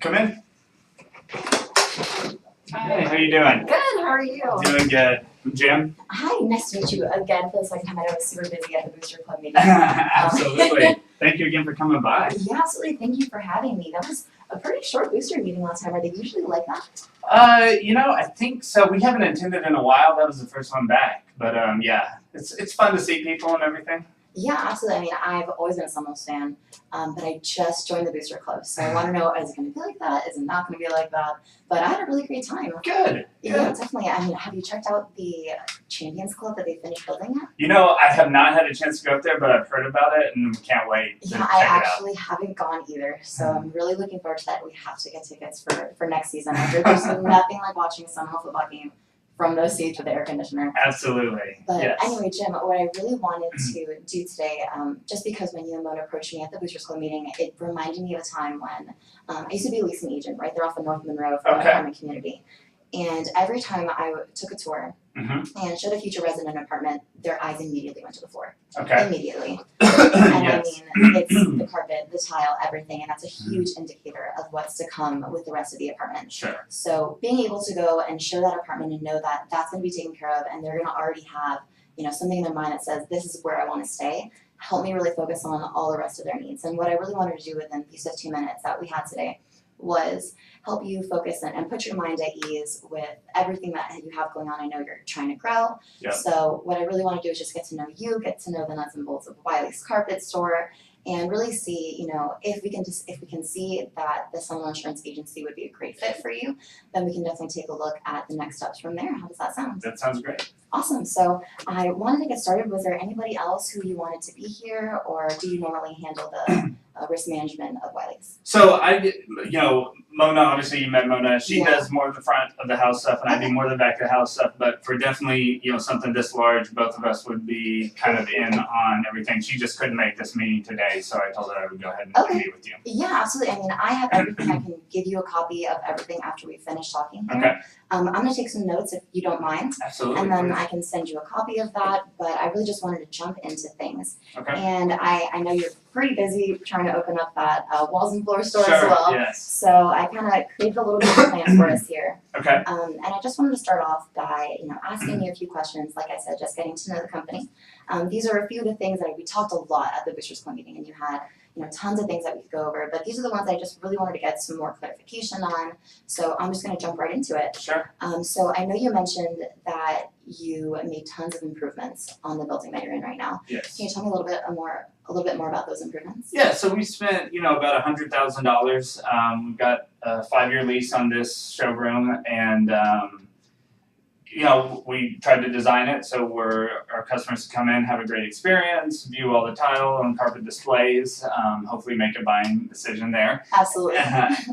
Come in. Hey, how you doing? Good, how are you? Doing good. Jim? Hi, nice to meet you again for the second time. I know I was super busy at the Booster Club meeting. Absolutely. Thank you again for coming by. Yeah, absolutely. Thank you for having me. That was a pretty short booster meeting last time. Are they usually like that? I think so. We haven't attended in a while. That was the first one back. But yeah, it's fun to see people and everything. Yeah, absolutely. I mean, I've always been a Seminoles fan, but I just joined the Booster Club, so I want to know, is it going to be like that? Is it not going to be like that? But I had a really great time. Good. Yeah, definitely. I mean, have you checked out the Champions Club that they finished building yet? You know, I have not had a chance to go up there, but I've heard about it and can't wait to Yeah, check I it out. actually haven't gone either, so I'm really looking forward to that. We have to get tickets for next season. There's nothing like watching a Seminole football game from those seats with the air conditioner. Absolutely. But yes. anyway, Jim, what I really wanted to do today, just because when you and Mona approached me at the Boosters Club meeting, it reminded me of a time when I used to be a leasing agent, right? They're off of North Monroe for the apartment community. And every time I took a tour and showed a future resident an apartment, their eyes immediately went to the floor. Okay. Immediately. And Yes. I mean, it's the carpet, the tile, everything, and that's a huge indicator of what's to come with the rest of the apartment. Sure. So being able to go and show that apartment and know that that's going to be taken care of, and they're going to already have, you know, something in their mind that says this is where I want to stay, help me really focus on all the rest of their needs. And what I really wanted to do within these 15 minutes that we had today was help you focus and put your mind at ease with everything that you have going on. I know you're trying to grow. Yep. So what I really want to do is just get to know you, get to know the nuts and bolts of Wiley's carpet store, and really see, you know, if we can see that the Seminole Insurance Agency would be a great fit for you, then we can definitely take a look at the next steps from there. How does that sound? That sounds great. Awesome. So I wanted to get started. Was there anybody else who you wanted to be here, or do you normally handle the risk management of Wiley's? So Mona, obviously you met Mona. She Yeah. does more of the front of the house stuff, and I do more of the back of the house stuff. But for definitely, something this large, both of us would be kind of in on everything. She just couldn't make this meeting today, so I told her I would go ahead and meet with you. Yeah, absolutely. I mean, I have everything. I can give you a copy of everything after we finish talking here. Okay. I'm going to take some notes if you don't mind. Absolutely. And then please. I can send you a copy of that, but I really just wanted to jump into things. Okay. And I know you're pretty busy trying to open up that walls and floor store Sure. as well. Yes. So I kind of created a little bit of a plan for us here. Okay. And I just wanted to start off by, asking you a few questions. Like I said, just getting to know the company. These are a few of the things that we talked a lot at the Boosters Club meeting, and you had tons of things that we could go over, but these are the ones I just really wanted to get some more clarification on. So I'm just going to jump right into it. Sure. So I know you mentioned that you made tons of improvements on the building that you're in right now. Yes. Can you tell me a little bit more about those improvements? Yeah, so we spent, about $100,000. We've got a 5-year lease on this showroom, and we tried to design it so our customers come in, have a great experience, view all the tile and carpet displays, hopefully make a buying decision there. Absolutely.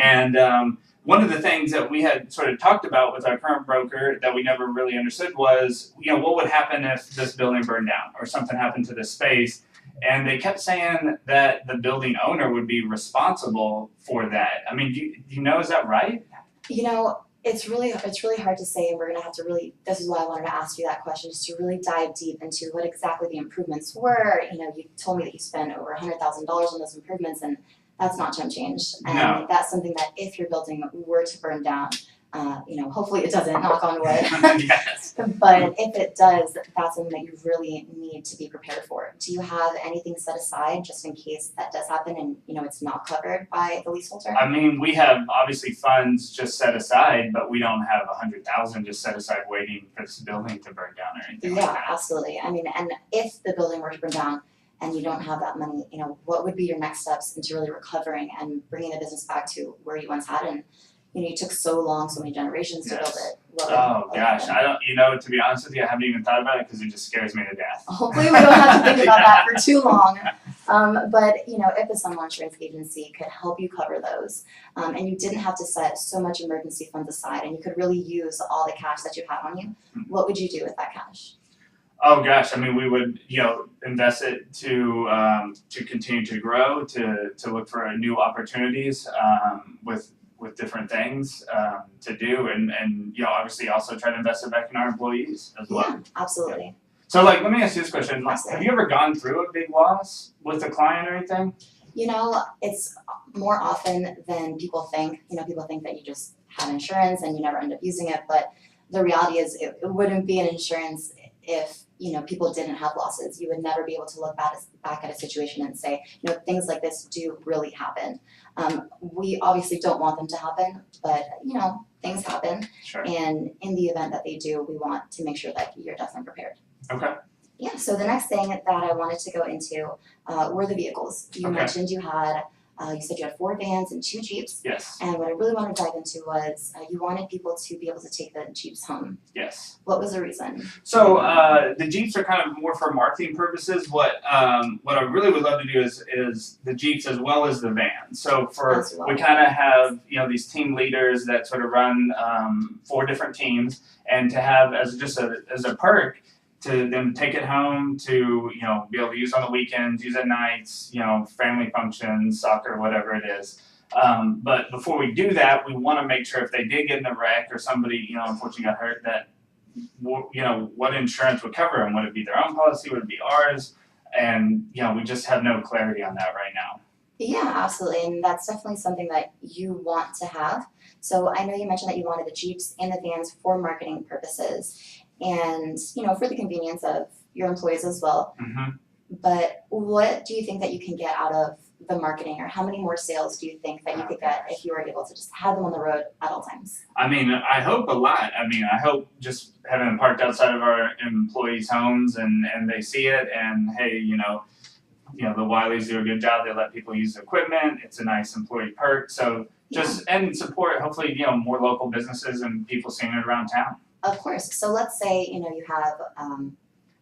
And one of the things that we had sort of talked about with our current broker that we never really understood was, what would happen if this building burned down or something happened to this space? And they kept saying that the building owner would be responsible for that. I mean, do you know, is that right? It's really hard to say, and we're gonna have to really. This is why I wanted to ask you that question, just to really dive deep into what exactly the improvements were. You told me that you spent over $100,000 on those improvements, and that's not chump change. And No. that's something that if your building were to burn down, hopefully it doesn't, knock on wood. Yes. But if it does, that's something that you really need to be prepared for. Do you have anything set aside just in case that does happen and it's not covered by the leaseholder? I mean, we have obviously funds just set aside, but we don't have $100,000 just set aside waiting for this building to burn down or anything like Yeah, that. absolutely. I mean, and if the building were to burn down and you don't have that money, what would be your next steps into really recovering and bringing the business back to where you once had? And you took so many generations to build it. Oh gosh, I don't. To be honest with you, I haven't even thought about it because it just scares me to death. Hopefully, we don't have to think about that for too long. But if the Seminole Insurance Agency could help you cover those, and you didn't have to set so much emergency funds aside, and you could really use all the cash that you had on you, what would you do with that cash? Oh gosh, I mean, we would, invest it to continue to grow, to look for new opportunities with different things to do, and obviously also try to invest it back in our employees as well. Yeah, absolutely. So let me ask you this question: Absolutely. Have you ever gone through a big loss with a client or anything? You know, it's more often than people think. You know, people think that you just have insurance and you never end up using it, but the reality is it wouldn't be an insurance if, you know, people didn't have losses. You would never be able to look back at a situation and say, you know, things like this do really happen. We obviously don't want them to happen, but, you know, things happen. Sure. And in the event that they do, we want to make sure that you're definitely prepared. Okay. Yeah, so the next thing that I wanted to go into were the vehicles. You Okay. mentioned you said you had 4 vans and 2 Jeeps. Yes. And what I really wanted to dive into was you wanted people to be able to take the Jeeps home. Yes. What was the reason? So the Jeeps are kind of more for marketing purposes. What I really would love to do is the Jeeps as well as the vans. So we kind of have, you know, these team leaders that sort of run 4 different teams, and to have as a perk to them take it home to, you know, be able to use on the weekends, use at nights, you know, family functions, soccer, whatever it is. But before we do that, we want to make sure if they did get in a wreck or somebody, you know, unfortunately got hurt, that, you know, what insurance would cover them. Would it be their own policy? Would it be ours? And, you know, we just have no clarity on that right now. Yeah, absolutely, and that's definitely something that you want to have. So I know you mentioned that you wanted the Jeeps and the vans for marketing purposes, and, you know, for the convenience of your employees as well. Mm-hmm. But what do you think that you can get out of the marketing, or how many more sales do you think that you could get if you were able to just have them on the road at all times? I mean, I hope a lot. I mean, I hope just having them parked outside of our employees' homes and they see it, and hey, you know, the Wileys do a good job. They let people use the equipment. It's a nice employee perk. So and support, hopefully, you know, more local businesses and people seeing it around town. Of course. So let's say, you know, you have,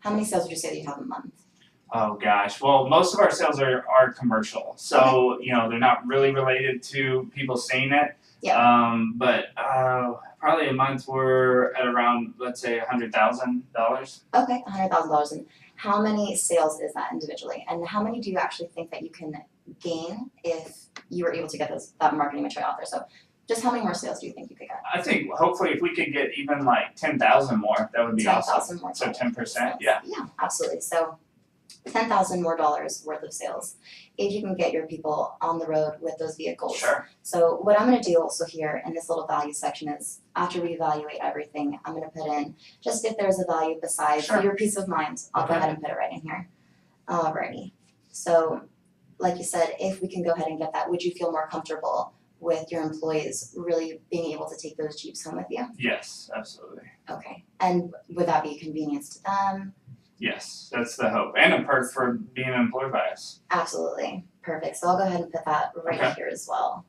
how many sales would you say that you have a month? Oh gosh, well, most of our sales are commercial, so you know they're not really related to people seeing it. Yeah. But probably a month we're at around, let's say, $100,000. Okay, $100,000. And how many sales is that individually? And how many do you actually think that you can gain if you were able to get that marketing material out there? So just how many more sales do you think you could get? I think hopefully if we could get even like 10,000 more, that would be 10,000 awesome. more. So 10%, sales. yeah. Yeah, absolutely. So $10,000 more worth of sales if you can get your people on the road with those vehicles. Sure. So what I'm going to do also here in this little value section is, after we evaluate everything, I'm going to put in just if there's a value besides your peace of mind. I'll go ahead and put it right in here. Alrighty. So like you said, if we can go ahead and get that, would you feel more comfortable with your employees really being able to take those Jeeps home with you? Yes, absolutely. Okay. And would that be a convenience to them? Yes, that's the hope. And a perk for being employed by us. Absolutely. Perfect. So I'll go ahead and put that right here as well.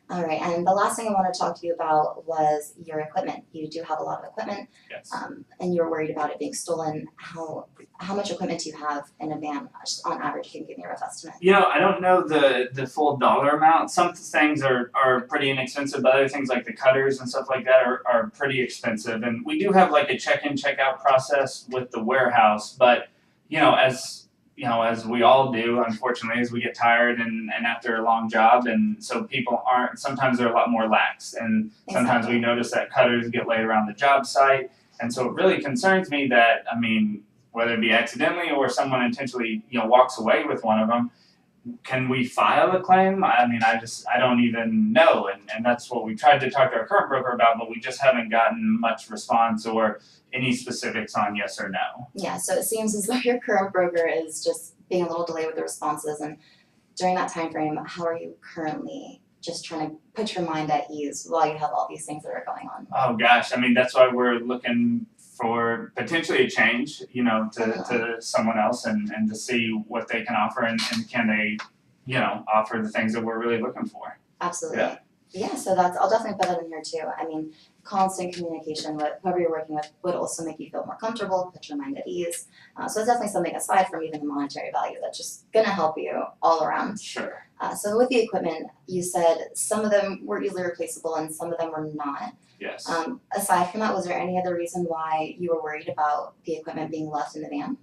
All right, and the last thing I want to talk to you about was your equipment. You do have a lot of equipment, yes. And you're worried about it being stolen. How much equipment do you have in a van, just on average? Can you give me a rough estimate? You know, I don't know the full dollar amount. Some things are pretty inexpensive, but other things like the cutters and stuff like that are pretty expensive. And we do have like a check-in, check-out process with the warehouse, but you know, as we all do, unfortunately, as we get tired and after a long job, and so sometimes they're a lot more lax, and sometimes we notice that cutters get laid around the job site, and so it really concerns me that, I mean, whether it be accidentally or someone intentionally, you know, walks away with one of them, can we file a claim? I mean, I don't even know, and that's what we tried to talk to our current broker about, but we just haven't gotten much response or any specifics on yes or no. Yeah, so it seems as though your current broker is just being a little delayed with the responses, and during that time frame, how are you currently just trying to put your mind at ease while you have all these things that are going on? Oh gosh, I mean, that's why we're looking for potentially a change, you know, to someone else and to see what they can offer and can they, you know, offer the things that we're really looking for. Absolutely. Yeah, so I'll definitely put that in here too. I mean, constant communication with whoever you're working with would also make you feel more comfortable, put your mind at ease. So it's definitely something aside from even the monetary value that's just gonna help you all around. Sure. So with the equipment, you said some of them were easily replaceable and some of them were not. Yes. Aside from that, was there any other reason why you were worried about the equipment being left in the van?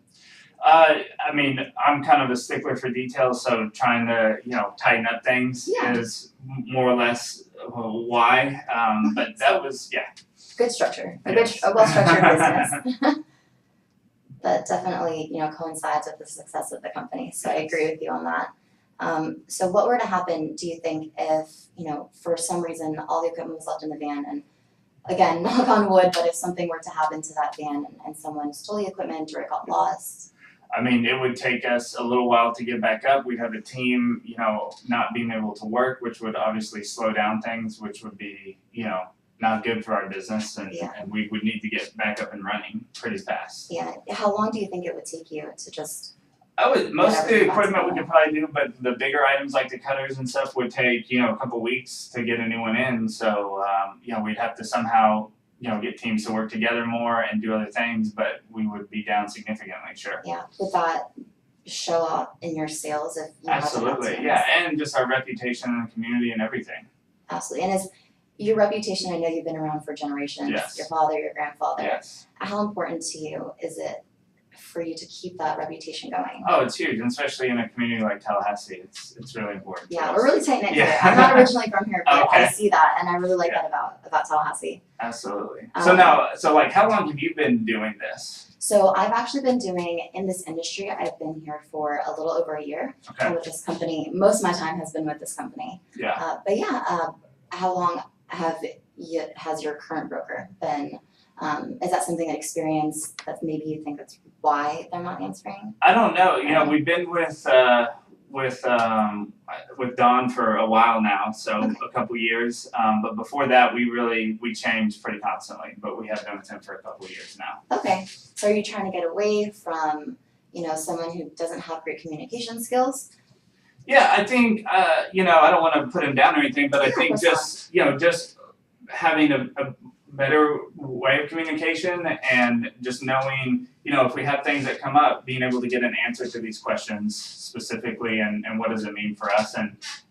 I mean, I'm kind of a stickler for details, so trying to, you know, tighten up things is more or less why. But that was, good structure, a Yes. well-structured business. That definitely, you know, coincides with the success of the company. So I agree with you on that. So what were to happen, do you think, if, for some reason all the equipment was left in the van and again, knock on wood, but if something were to happen to that van and someone stole the equipment or it got lost? I mean, it would take us a little while to get back up. We'd have a team, not being able to work, which would obviously slow down things, which would be, not good for our business, and we would need to get back up and running pretty fast. Yeah. How long do you think it would take you to just? Most of the equipment we could probably do, but the bigger items like the cutters and stuff would take, a couple weeks to get a new one in. So, we'd have to somehow, get teams to work together more and do other things, but we would be down significantly, sure. Yeah. Would that show up in your sales if you Absolutely, yeah, and just our reputation in the community and everything. Absolutely. And is your reputation, I know you've been around for generations, Yes. Your father, your grandfather. Yes. How important to you is it for you to keep that reputation going? Oh, it's huge, and especially in a community like Tallahassee, it's really important. Yeah, we're really tight knit here. Yeah. I'm not originally from here, but Okay. I see that, and I really like that about Tallahassee. Absolutely. So how long have you been doing this? So I've actually been doing in this industry. I've been here for a little over a year. Okay. With this company. Most of my time has been with this company. Yeah. How long has your current broker been? Is that something that experience that maybe you think that's why they're not answering? I don't know. We've been with Don for a while now, so a couple years. But before that, we changed pretty constantly. But we have been with him for a couple years now. Okay. So are you trying to get away from someone who doesn't have great communication skills? Yeah, I think I don't want to put him down or anything, but I think just having a better way of communication and just knowing, if we have things that come up, being able to get an answer to these questions specifically and what does it mean for us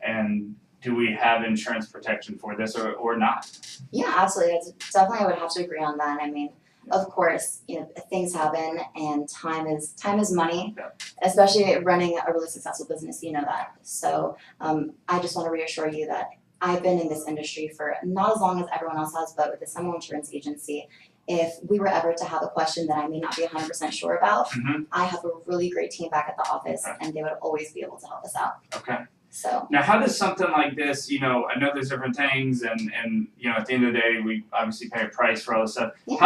and do we have insurance protection for this or not? Yeah, absolutely. Definitely I would have to agree on that. I mean, of course, things happen and time is money, especially running a really successful business, that. So I just want to reassure you that I've been in this industry for not as long as everyone else has, but with the Seminole Insurance Agency, if we were ever to have a question that I may not be 100% sure about, I have a really great team back at the office and they would always be able to help us out. Okay. So now, how does something like this, I know there's different things and at the end of the day, we obviously pay a price for all this stuff. Yeah.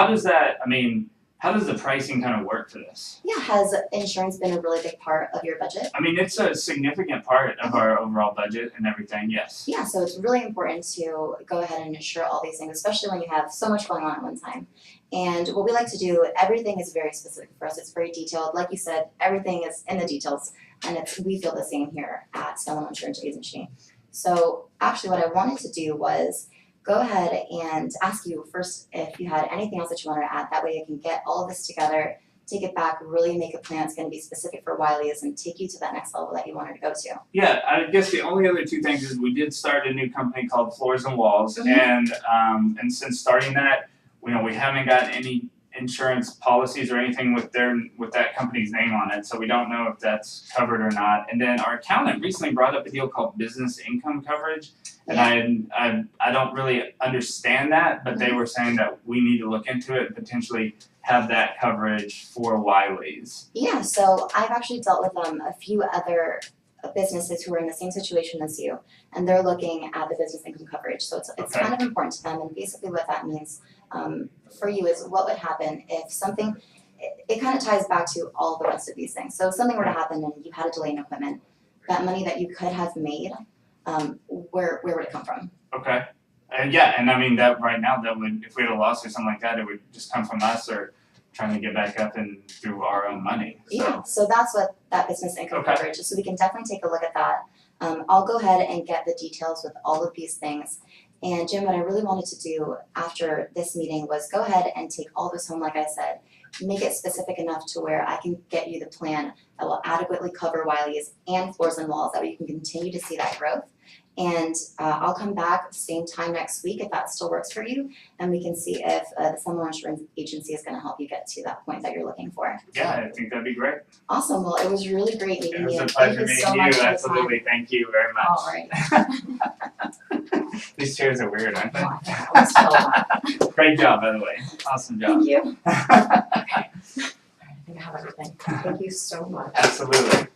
How does the pricing kind of work for this? Yeah, has insurance been a really big part of your budget? I mean, it's a significant part of our overall budget and everything, yes. Yeah, so it's really important to go ahead and insure all these things, especially when you have so much going on at one time. And what we like to do, everything is very specific for us. It's very detailed. Like you said, everything is in the details. And we feel the same here at Seminole Insurance Agency. So actually what I wanted to do was go ahead and ask you first if you had anything else that you wanted to add. That way I can get all of this together, take it back, really make a plan that's going to be specific for Wiley's and take you to that next level that you wanted to go to. Yeah, I guess the only other two things is we did start a new company called Floors and Walls, and since starting that, we haven't gotten any insurance policies or anything with that company's name on it, so we don't know if that's covered or not. And then our accountant recently brought up a deal called business income coverage, and I don't really understand that, but they were saying that we need to look into it and potentially have that coverage for Wiley's. Yeah, so I've actually dealt with a few other businesses who are in the same situation as you, and they're looking at the business income coverage. So it's kind of important to them, and basically what that means for you is what would happen if something, it kind of ties back to all the rest of these things. So if something were to happen and you had a delay in equipment, that money that you could have made, where would it come from? Okay. And I mean that right now, that would, if we had a loss or something like that, it would just come from us or trying to get back up and through our own money. So. Yeah, so that's what that business income coverage is. So we can definitely take a look at that. I'll go ahead and get the details with all of these things. And Jim, what I really wanted to do after this meeting was go ahead and take all this home, like I said, make it specific enough to where I can get you the plan that will adequately cover Wiley's and Floors and Walls, that way you can continue to see that growth. And I'll come back same time next week if that still works for you, and we can see if the Seminole Insurance Agency is going to help you get to that point that you're looking for. Yeah, I think that'd be great. Awesome. Well, it was really great meeting you. It was a pleasure meeting you. Absolutely. Thank you very much. All right. These chairs are weird, aren't they? Oh, Great job, by the way. Awesome job. Thank you. Okay. I think I have everything. Thank you so much. Absolutely.